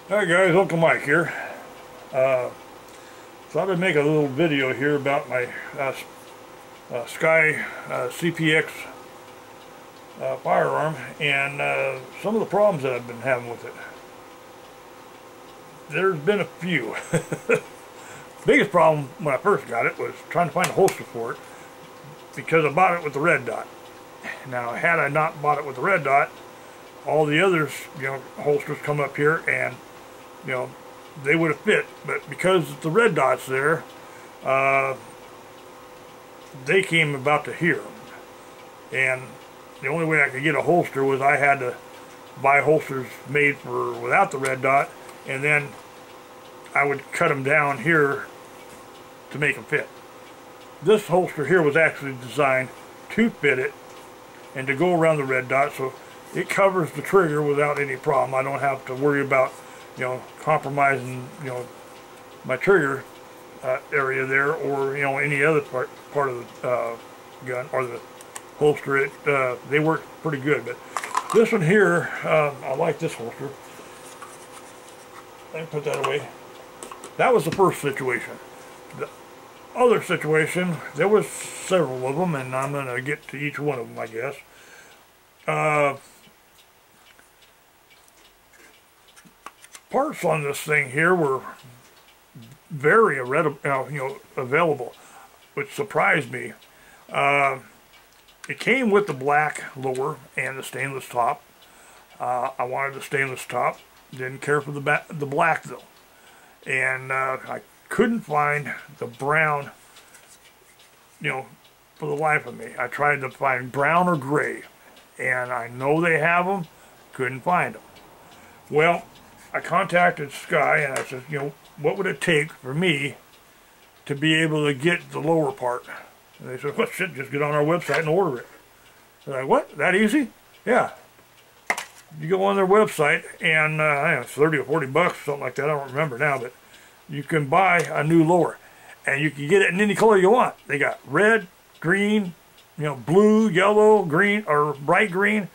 Hi guys, Uncle Mike here. Thought I'd make a little video here about my SCCY CPX firearm and some of the problems that I've been having with it. There's been a few. Biggest problem when I first got it was trying to find a holster for it because I bought it with the red dot. Now, had I not bought it with the red dot, all the others, holsters come up here and, they would have fit. But because the red dot's there, they came about to here. And the only way I could get a holster was I had to buy holsters made for without the red dot, and then I would cut them down here to make them fit. This holster here was actually designed to fit it and to go around the red dot, so it covers the trigger without any problem. I don't have to worry about, compromising, my trigger area there, or any other part of the gun or the holster. They work pretty good. But this one here, I like this holster. Let me put that away. That was the first situation. The other situation, there was several of them, and I'm going to get to each one of them, I guess. Parts on this thing here were very available, which surprised me. It came with the black lower and the stainless top. I wanted the stainless top. Didn't care for the black though, and I couldn't find the brown. For the life of me, I tried to find brown or gray, and I know they have them. Couldn't find them. Well, I contacted SCCY and I said, what would it take for me to be able to get the lower part? And they said, well, shit, just get on our website and order it. I was like, what? That easy? Yeah. You go on their website and I don't know, 30 or 40 bucks, something like that. I don't remember now, but you can buy a new lower, and you can get it in any color you want. They got red, green, blue, yellow, green, or bright green.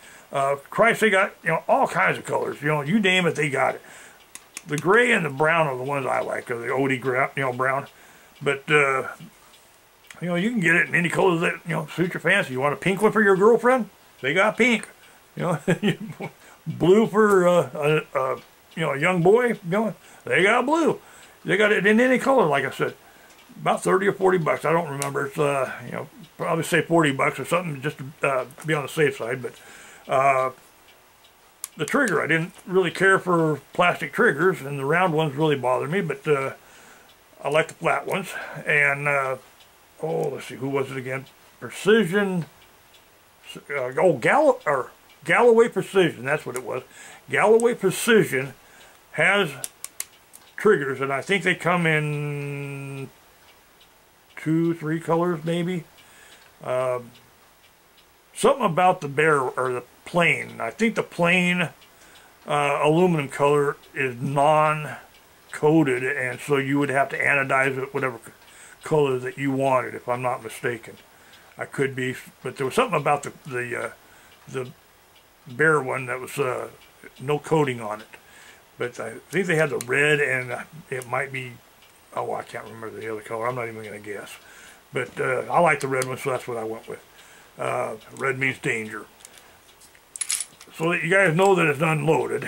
Christ, they got, all kinds of colors. You name it, they got it. The gray and the brown are the ones I like, or the OD brown. But, you can get it in any colors that, suit your fancy. You want a pink one for your girlfriend? They got pink. Blue for, a young boy? They got blue. They got it in any color, like I said. About 30 or 40 bucks. I don't remember. It's, probably say 40 bucks or something, just to be on the safe side. But, the trigger, I didn't really care for plastic triggers, and the round ones really bothered me, but I like the flat ones. And let's see, who was it again? Precision. Galloway Precision. That's what it was. Galloway Precision has triggers, and I think they come in 2-3 colors, maybe. Something about the bare or the plain. I think the plain aluminum color is non-coated, and so you would have to anodize it whatever color that you wanted, if I'm not mistaken. I could be, but there was something about the bare one that was no coating on it. But I think they had the red, and it might be, I can't remember the other color. I'm not even going to guess. But I like the red one, so that's what I went with. Red means danger. So that you guys know that it's unloaded,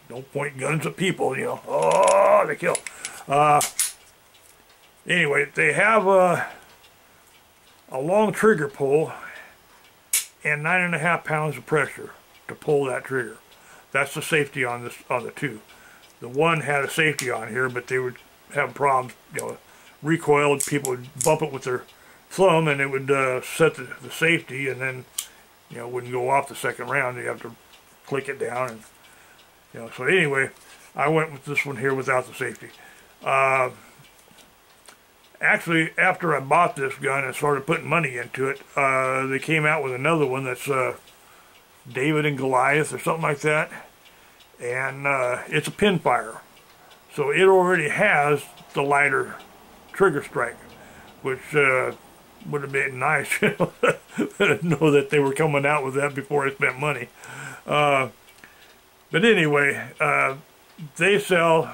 don't point guns at people, oh, they kill. Anyway, they have a long trigger pull and 9.5 pounds of pressure to pull that trigger. That's the safety on the two. The one had a safety on here, but they would have problems, recoiled, people would bump it with their thumb and it would set the safety, and then wouldn't go off the second round. You have to click it down, and so anyway, I went with this one here without the safety. Actually, after I bought this gun and started putting money into it, they came out with another one that's David and Goliath or something like that, and it's a pinfire, so it already has the lighter trigger strike, which would have been nice to know that they were coming out with that before I spent money. But anyway, they sell,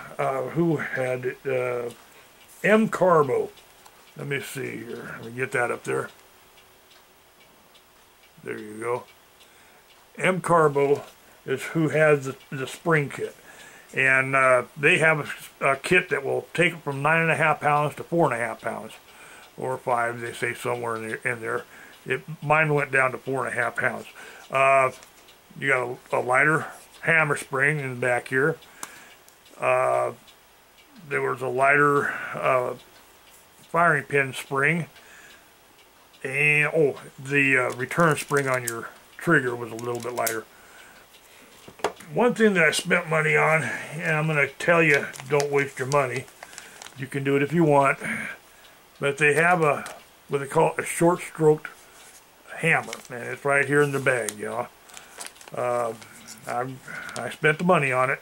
who had it, M Carbo. Let me see here. Let me get that up there. There you go. M Carbo is who has the spring kit. And they have a kit that will take it from 9.5 pounds to 4.5 pounds. Or 5, they say somewhere in there. Mine went down to 4.5 pounds. You got a lighter hammer spring in the back here. There was a lighter firing pin spring. And, the return spring on your trigger was a little bit lighter. One thing that I spent money on, and I'm going to tell you, don't waste your money. You can do it if you want. But they have what they call a short-stroked hammer. And it's right here in the bag, you know. I spent the money on it.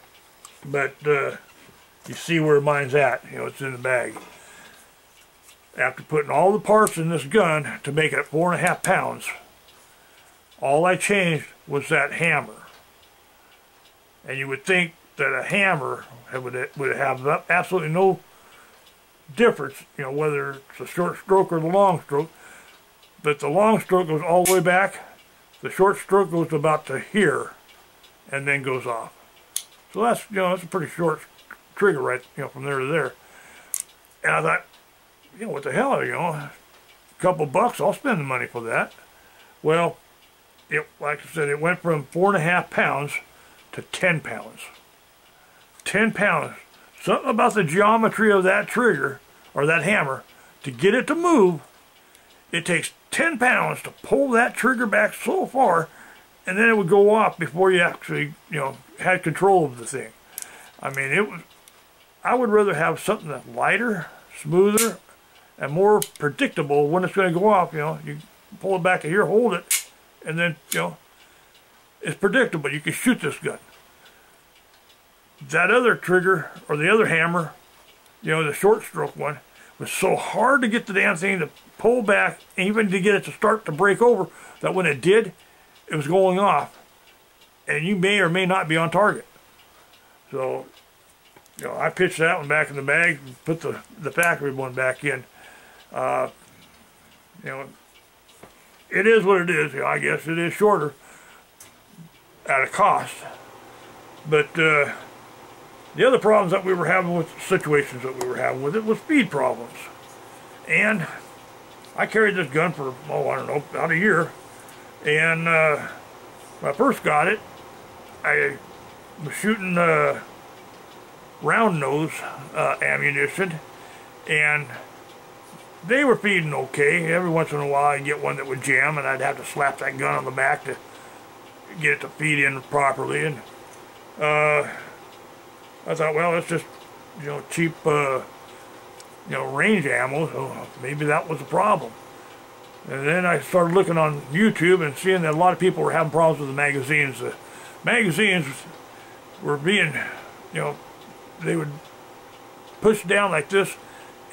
But you see where mine's at. You know, it's in the bag. After putting all the parts in this gun to make it 4.5 pounds, all I changed was that hammer. And you would think that a hammer would have absolutely no difference, you know, whether it's a short stroke or the long stroke. But the long stroke goes all the way back. The short stroke goes about to here, and then goes off. So that's, you know, that's a pretty short trigger right, you know, from there to there. And I thought, you know, what the hell, you know, a couple bucks, I'll spend the money for that. Well, like I said, it went from 4.5 pounds to 10 pounds. 10 pounds. Something about the geometry of that trigger, or that hammer, to get it to move, it takes 10 pounds to pull that trigger back so far, and then it would go off before you actually, you know, had control of the thing. I mean, I would rather have something that's lighter, smoother, and more predictable when it's going to go off. You know, you pull it back to here, hold it, and then, you know, it's predictable. You can shoot this gun. That other trigger, or the other hammer, you know, the short stroke one, was so hard to get the damn thing to pull back, and even to get it to start to break over, that when it did, it was going off, and you may or may not be on target. So, you know, I pitched that one back in the bag, and put the factory one back in. You know, it is what it is. You know, I guess it is shorter at a cost. But the other problems that we were having with situations that we were having with it was speed problems. And I carried this gun for, I don't know, about a year. And when I first got it, I was shooting round nose ammunition, and they were feeding okay. Every once in a while I'd get one that would jam, and I'd have to slap that gun on the back to get it to feed in properly. And I thought, well, it's just, you know, cheap, you know, range ammo, so maybe that was the problem. And then I started looking on YouTube and seeing that a lot of people were having problems with the magazines. The magazines were being, you know, they would push down like this,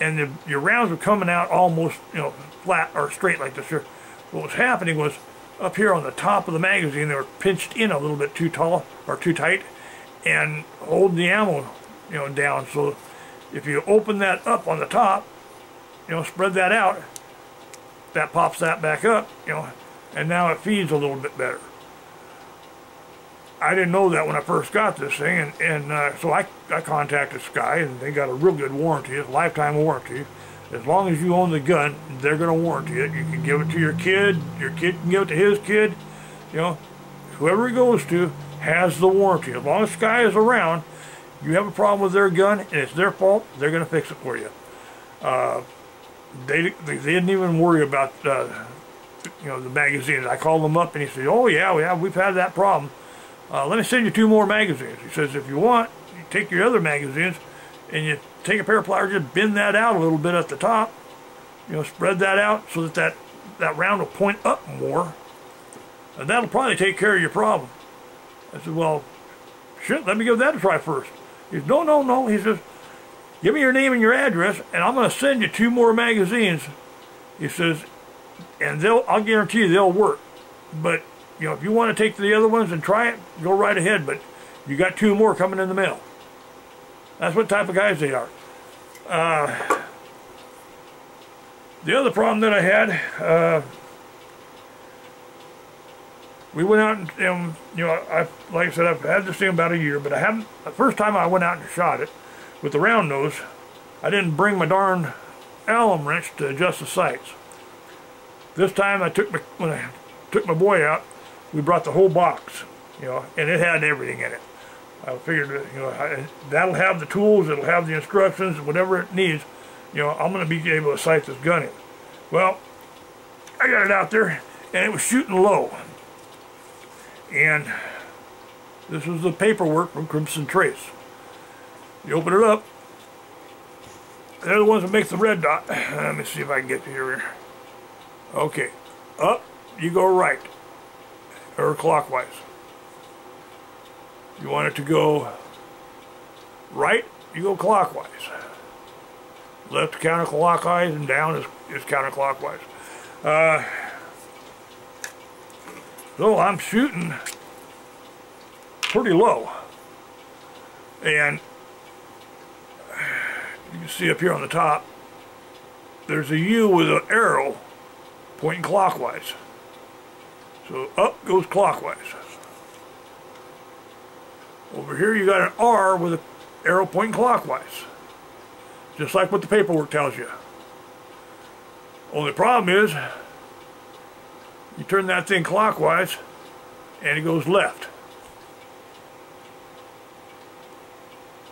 and your rounds were coming out almost, you know, flat or straight like this. What was happening was, up here on the top of the magazine, they were pinched in a little bit too tall or too tight, and holding the ammo, you know, down. So if you open that up on the top, you know, spread that out, that pops that back up, you know, and now it feeds a little bit better. I didn't know that when I first got this thing, and so I contacted SCCY, and they got a real good warranty, a lifetime warranty. As long as you own the gun, they're going to warranty it. You can give it to your kid can give it to his kid, you know, whoever it goes to has the warranty. As long as SCCY is around, you have a problem with their gun, and it's their fault, they're going to fix it for you. They didn't even worry about, you know, the magazines. I called them up, and he said, oh yeah, we've had that problem. Let me send you 2 more magazines. He says, if you want, you take your other magazines, and you take a pair of pliers, just bend that out a little bit at the top, you know, spread that out so that round will point up more, and that'll probably take care of your problem. I said, well, shit, let me give that a try first. He says, no. He says, give me your name and your address, and I'm going to send you 2 more magazines. He says, and I'll guarantee you they'll work. But, you know, if you want to take the other ones and try it, go right ahead. But you got 2 more coming in the mail. That's what type of guys they are. The other problem that I had, we went out and you know, like I said, I've had this thing about a year, but I haven't. The first time I went out and shot it with the round nose, I didn't bring my darn Allen wrench to adjust the sights. This time when I took my boy out, we brought the whole box, you know, and it had everything in it. I figured, you know, that'll have the tools, it'll have the instructions, whatever it needs. You know, I'm going to be able to sight this gun in. Well, I got it out there, and it was shooting low. And this was the paperwork from Crimson Trace. You open it up, they're the ones that make the red dot. Let me see if I can get to here. Okay, up, you go right, or clockwise. You want it to go right, you go clockwise. Left counterclockwise and down is counterclockwise. So I'm shooting pretty low. And you can see up here on the top, there's a U with an arrow pointing clockwise. So up goes clockwise. Over here you got an R with an arrow pointing clockwise. Just like what the paperwork tells you. Only problem is, you turn that thing clockwise and it goes left.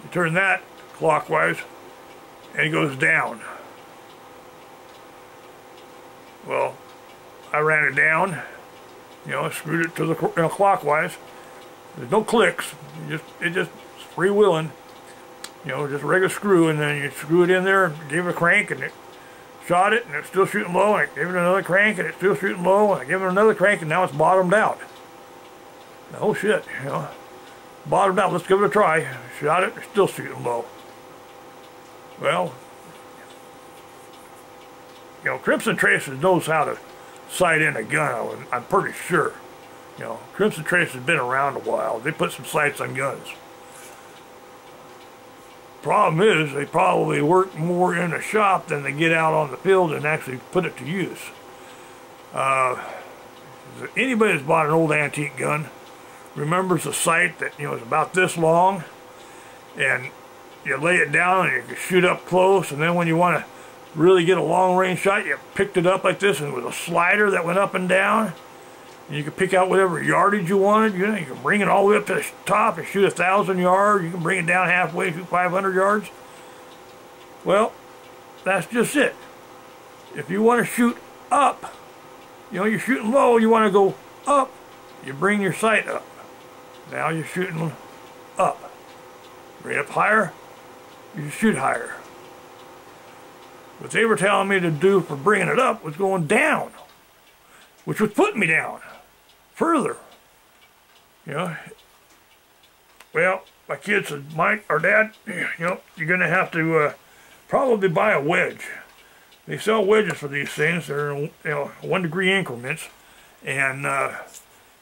You turn that clockwise and it goes down. Well, I ran it down, you know, screwed it to the clockwise. There's no clicks, it just freewheeling. You know, just a regular screw, and then you screw it in there and give it a crank, and it shot it, and it's still shooting low, and I gave it another crank, and it's still shooting low, and I give it another crank, and now it's bottomed out. Oh shit, you know, bottomed out, let's give it a try. Shot it, it's still shooting low. Well, you know, Crimson Trace knows how to sight in a gun, I'm pretty sure. You know, Crimson Trace has been around a while. They put some sights on guns. Problem is, they probably work more in a shop than they get out on the field and actually put it to use. Anybody that's bought an old antique gun remembers a sight that, you know, is about this long, and you lay it down and you can shoot up close, and then when you want to really get a long range shot, you picked it up like this, and with a slider that went up and down, and you can pick out whatever yardage you wanted. You know, you can bring it all the way up to the top and shoot 1,000 yards. You can bring it down halfway, shoot 500 yards. Well, that's just it. If you want to shoot up, you know, you're shooting low, you want to go up, you bring your sight up. Now you're shooting up. Bring it up higher, you shoot higher. What they were telling me to do for bringing it up was going down, which was putting me down further. You know, well, my kid said, Mike or Dad, you know, you're going to have to probably buy a wedge. They sell wedges for these things. They're in, you know, 1 degree increments, and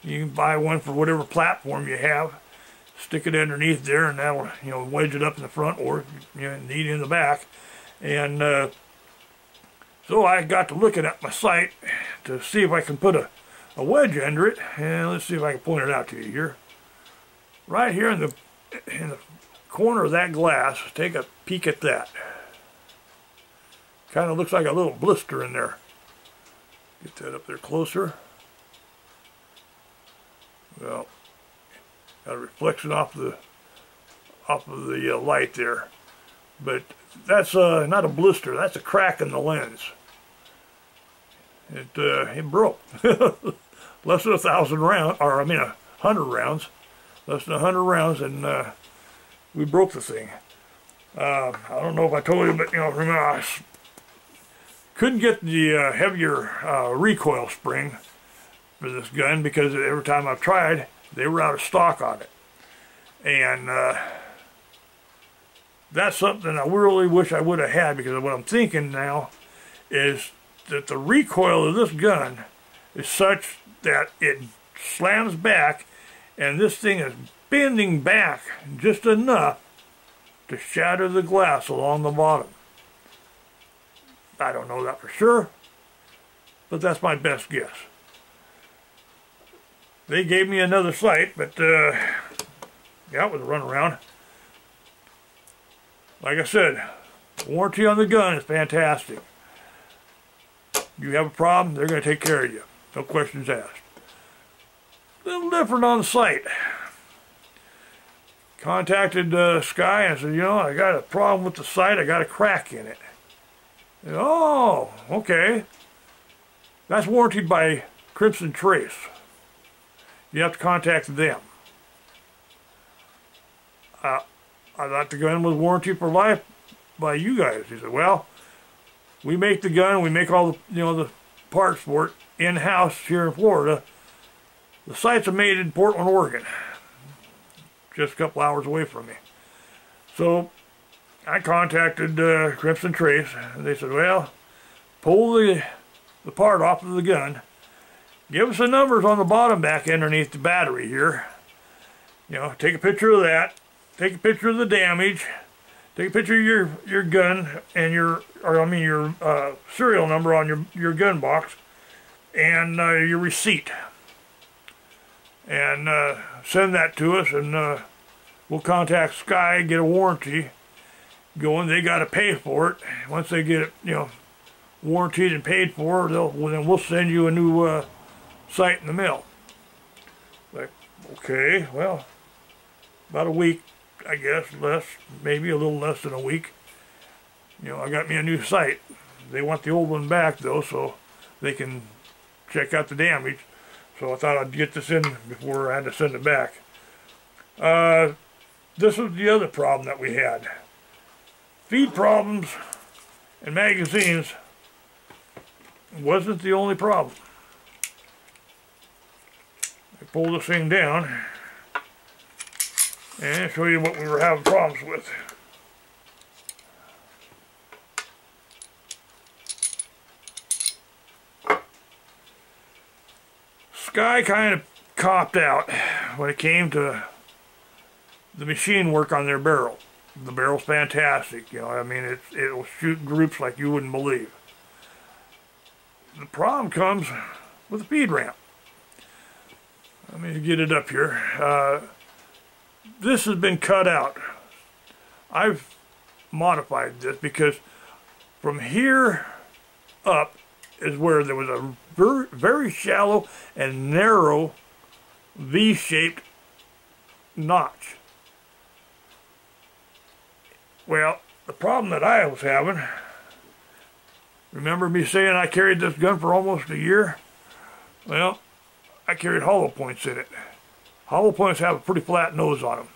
you can buy one for whatever platform you have. Stick it underneath there, and that'll, you know, wedge it up in the front, or, you know, need it in the back. And so I got to looking at my sight to see if I can put a wedge under it, and let's see if I can point it out to you here. Right here in the corner of that glass, take a peek at that. Kind of looks like a little blister in there. Get that up there closer. Well, got a reflection off of the light there, but that's not a blister. That's a crack in the lens. It broke. Less than 1,000 rounds, or I mean 100 rounds. Less than 100 rounds, and we broke the thing. I don't know if I told you, but you know, remember I couldn't get the heavier recoil spring for this gun because every time I've tried, they were out of stock on it. And that's something I really wish I would have had, because what I'm thinking now is that the recoil of this gun is such that it slams back, and this thing is bending back just enough to shatter the glass along the bottom. I don't know that for sure, but that's my best guess. They gave me another sight, but yeah, it was a runaround. Like I said, warranty on the gun is fantastic. You have a problem, they're going to take care of you. No questions asked. A little different on the site. Contacted Sky and said, you know, I got a problem with the site, I got a crack in it. And, oh, okay. That's warranted by Crimson Trace. You have to contact them. I thought the gun was warranted for life by you guys. He said, well, we make the gun, we make all the, you know, the parts for it in-house here in Florida. The site's made in Portland, Oregon. Just a couple hours away from me. So I contacted Crimson Trace, and they said, well, pull the part off of the gun. Give us the numbers on the bottom back underneath the battery here. You know, take a picture of that. Take a picture of the damage. Take a picture of your gun and your serial number on your gun box and your receipt. And send that to us, and we'll contact Sky, get a warranty going. They got to pay for it. Once they get it, you know, warranted and paid for, then we'll send you a new sight in the mail. Like, okay, well, about a week, I guess, less, maybe a little less than a week. You know, I got me a new sight. They want the old one back though, so they can check out the damage. So I thought I'd get this in before I had to send it back. This was the other problem that we had. Feed problems and magazines wasn't the only problem. I pulled this thing down and show you what we were having problems with. Sky kind of copped out when it came to the machine work on their barrel. The barrel's fantastic, you know. I mean, it'll shoot groups like you wouldn't believe. The problem comes with the feed ramp. Let me get it up here. This has been cut out. I've modified this because from here up is where there was a very shallow and narrow V-shaped notch. Well, the problem that I was having, remember me saying I carried this gun for almost a year? Well, I carried hollow points in it. Hollow points have a pretty flat nose on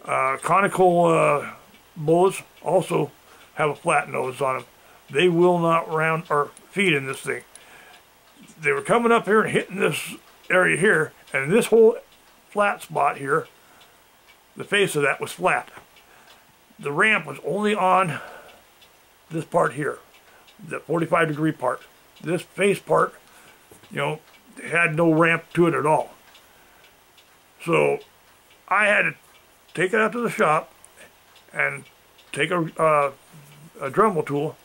them. Conical bullets also have a flat nose on them. They will not round or feed in this thing. They were coming up here and hitting this area here, and this whole flat spot here, the face of that was flat. The ramp was only on this part here, the 45-degree part. This face part, you know, had no ramp to it at all. So I had to take it out to the shop and take a Dremel tool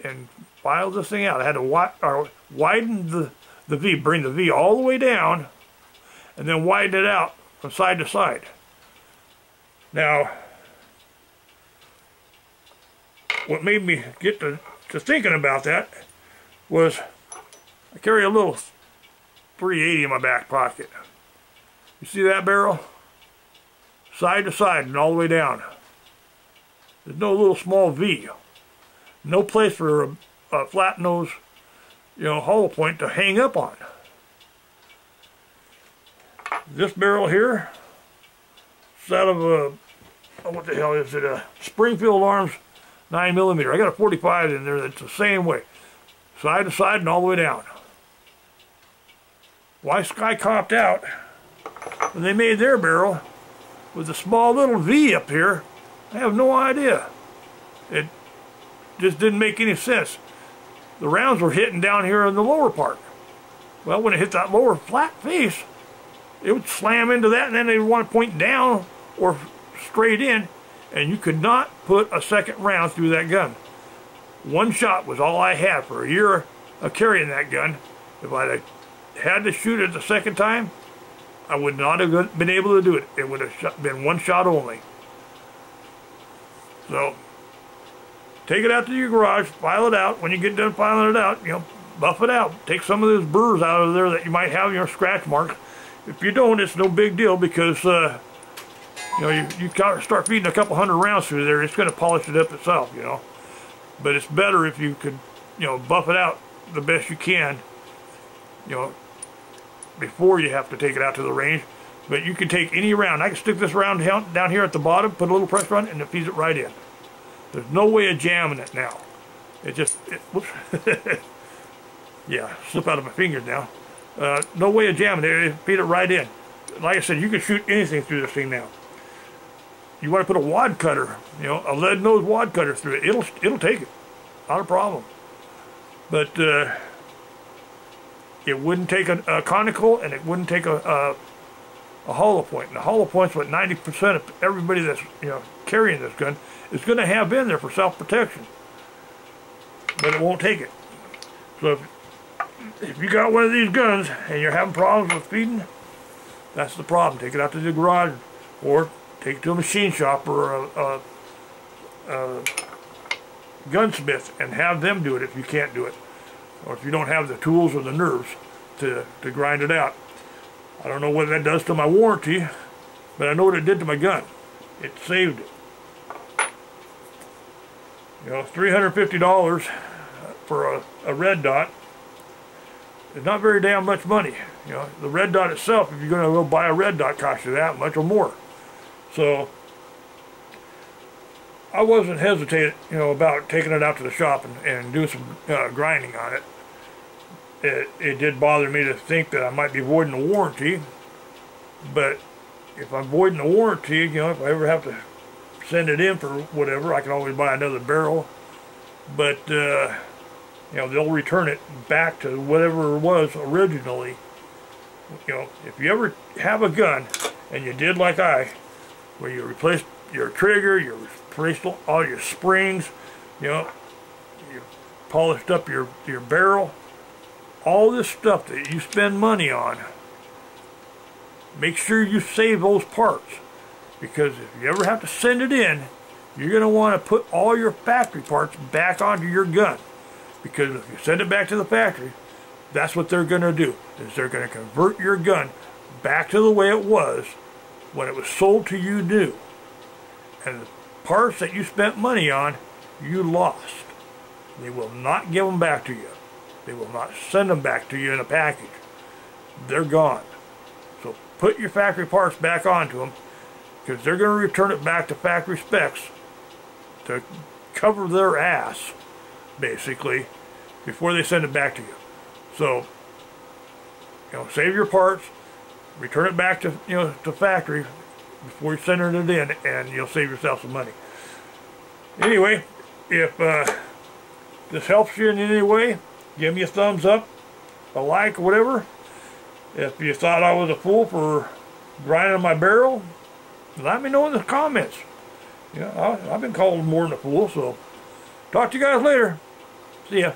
and file this thing out. I had to widen the V, bring the V all the way down, and then widen it out from side to side. Now, what made me get to thinking about that was I carry a little 380 in my back pocket. You see that barrel? Side to side and all the way down. There's no little small V. No place for a flat nose, you know, hollow point to hang up on. This barrel here is out of a, what the hell is it, a Springfield Arms 9mm. I got a 45 in there that's the same way. Side to side and all the way down. Why Sky copped out when they made their barrel with a small little V up here, I have no idea. It just didn't make any sense. The rounds were hitting down here in the lower part. Well, when it hit that lower flat face, it would slam into that, and then they would want to point down or straight in, and you could not put a second round through that gun. One shot was all I had for a year of carrying that gun. If I'd had to shoot it the second time, I would not have been able to do it. It would have been one shot only. So, take it out to your garage, file it out. When you get done filing it out, you know, buff it out. Take some of those burrs out of there that you might have, your scratch marks. If you don't, it's no big deal because, you know, you start feeding a couple hundred rounds through there, it's going to polish it up itself, you know. But it's better if you could, you know, buff it out the best you can, you know, before you have to take it out to the range. But you can take any round. I can stick this round down here at the bottom, put a little pressure on it, and it feeds it right in. There's no way of jamming it now. It just, whoops. Yeah, slip out of my fingers now. No way of jamming it. It feed it right in. Like I said, you can shoot anything through this thing now. You want to put a wad cutter, you know, a lead nose wad cutter through it. It'll take it. Not a problem. But it wouldn't take a conical, and it wouldn't take a hollow point. And the hollow point's what 90% of everybody that's, you know, carrying this gun is going to have in there for self-protection. But it won't take it. So if you got one of these guns and you're having problems with feeding, that's the problem. Take it out to the garage or take it to a machine shop or a gunsmith and have them do it if you can't do it. Or if you don't have the tools or the nerves to grind it out. I don't know what that does to my warranty, but I know what it did to my gun. It saved it. You know, $350 for a red dot is not very damn much money. You know, the red dot itself, if you're going to go buy a red dot, costs you that much or more. So I wasn't hesitating, you know, about taking it out to the shop and doing some grinding on it. It did bother me to think that I might be voiding the warranty, but if I'm voiding the warranty, you know, if I ever have to send it in for whatever, I can always buy another barrel. But you know, they'll return it back to whatever it was originally. You know, if you ever have a gun and you did like I, where you replaced your trigger, you replaced all your springs, you know, you polished up your barrel, all this stuff that you spend money on, make sure you save those parts. Because if you ever have to send it in, you're going to want to put all your factory parts back onto your gun. Because if you send it back to the factory, that's what they're going to do. Is they're going to convert your gun back to the way it was when it was sold to you new. And the parts that you spent money on, you lost. They will not give them back to you. They will not send them back to you in a package. They're gone. So put your factory parts back onto them, because they're going to return it back to factory specs to cover their ass, basically, before they send it back to you. So, you know, save your parts, return it back to, you know, to factory before you're sending it in, and you'll save yourself some money. Anyway, if this helps you in any way, give me a thumbs up, a like, whatever. If you thought I was a fool for grinding my barrel, let me know in the comments. You know, I've been called more than a fool, so talk to you guys later. See ya.